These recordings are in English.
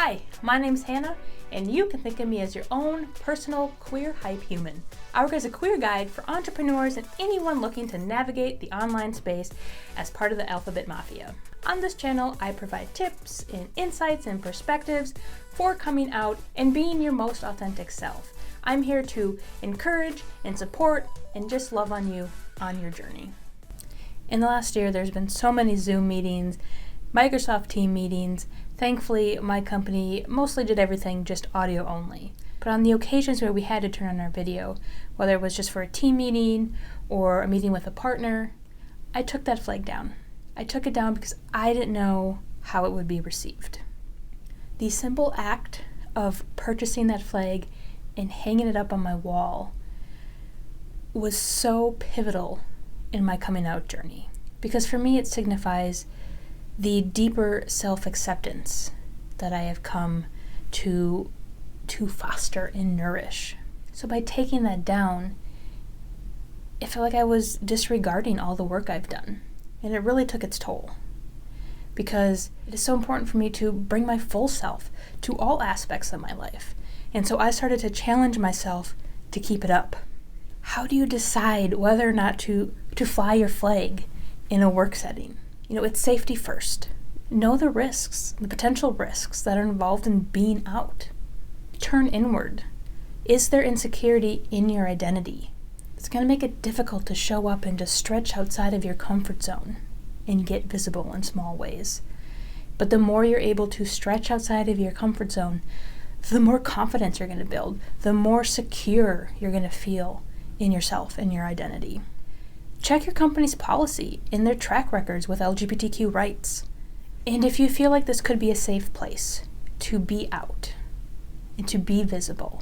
Hi, my name's Hannah, and you can think of me as your own personal queer hype human. I work as a queer guide for entrepreneurs and anyone looking to navigate the online space as part of the Alphabet Mafia. On this channel, I provide tips and insights and perspectives for coming out and being your most authentic self. I'm here to encourage and support and just love on you on your journey. In the last year, there's been so many Zoom meetings, Microsoft Team meetings. Thankfully, my company mostly did everything just audio only. But on the occasions where we had to turn on our video, whether it was just for a team meeting or a meeting with a partner, I took that flag down. I took it down because I didn't know how it would be received. The simple act of purchasing that flag and hanging it up on my wall was so pivotal in my coming out journey. Because for me, it signifies the deeper self-acceptance that I have come to foster and nourish. So by taking that down, it felt like I was disregarding all the work I've done. And it really took its toll. Because it is so important for me to bring my full self to all aspects of my life. And so I started to challenge myself to keep it up. How do you decide whether or not to fly your flag in a work setting? It's safety first. Know the risks, the potential risks that are involved in being out. Turn inward. Is there insecurity in your identity? It's going to make it difficult to show up and to stretch outside of your comfort zone and get visible in small ways. But the more you're able to stretch outside of your comfort zone, the more confidence you're going to build, the more secure you're going to feel in yourself and your identity. Check your company's policy and their track records with LGBTQ rights. And if you feel like this could be a safe place to be out and to be visible,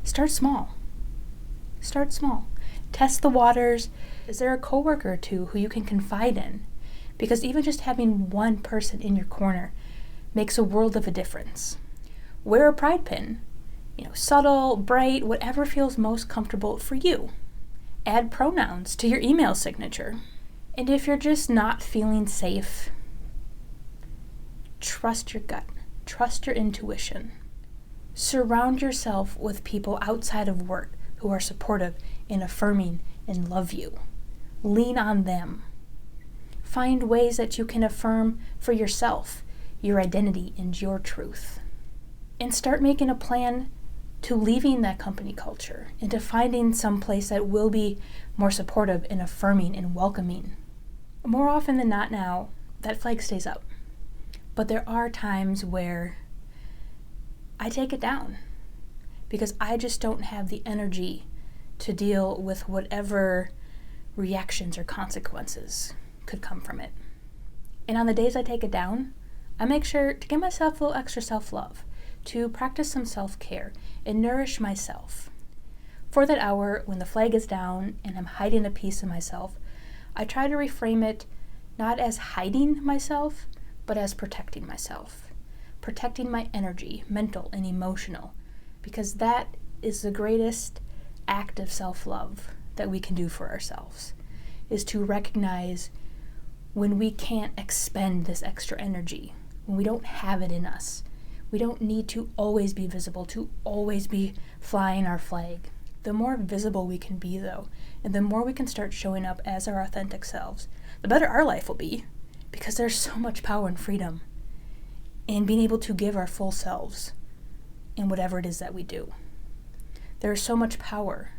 start small. Start small. Test the waters. Is there a coworker or two who you can confide in? Because even just having one person in your corner makes a world of a difference. Wear a pride pin. Subtle, bright, whatever feels most comfortable for you. Add pronouns to your email signature. And if you're just not feeling safe, trust your gut. Trust your intuition. Surround yourself with people outside of work who are supportive and affirming and love you. Lean on them. Find ways that you can affirm for yourself, your identity, and your truth. And start making a plan to leaving that company culture and to finding some place that will be more supportive and affirming and welcoming. More often than not now, that flag stays up. But there are times where I take it down because I just don't have the energy to deal with whatever reactions or consequences could come from it. And on the days I take it down, I make sure to give myself a little extra self-love, to practice some self-care and nourish myself. For that hour, when the flag is down and I'm hiding a piece of myself, I try to reframe it not as hiding myself, but as protecting myself. Protecting my energy, mental and emotional, because that is the greatest act of self-love that we can do for ourselves, is to recognize when we can't expend this extra energy, when we don't have it in us. We don't need to always be visible, to always be flying our flag. The more visible we can be, though, and the more we can start showing up as our authentic selves, the better our life will be, because there's so much power and freedom in being able to give our full selves in whatever it is that we do. There is so much power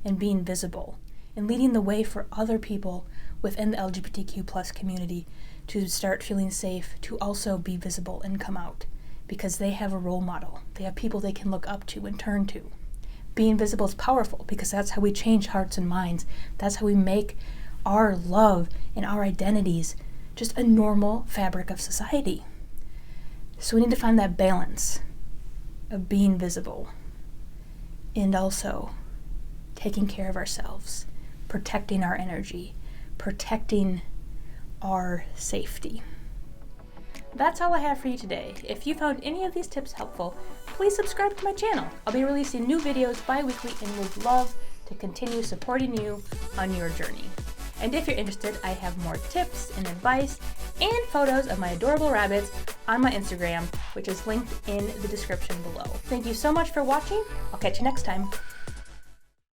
in being visible and leading the way for other people within the LGBTQ plus community to start feeling safe, to also be visible and come out. Because they have a role model. They have people they can look up to and turn to. Being visible is powerful because that's how we change hearts and minds. That's how we make our love and our identities just a normal fabric of society. So we need to find that balance of being visible and also taking care of ourselves, protecting our energy, protecting our safety. That's all I have for you today. If you found any of these tips helpful, please subscribe to my channel. I'll be releasing new videos bi-weekly and would love to continue supporting you on your journey. And if you're interested, I have more tips and advice and photos of my adorable rabbits on my Instagram, which is linked in the description below. Thank you so much for watching. I'll catch you next time.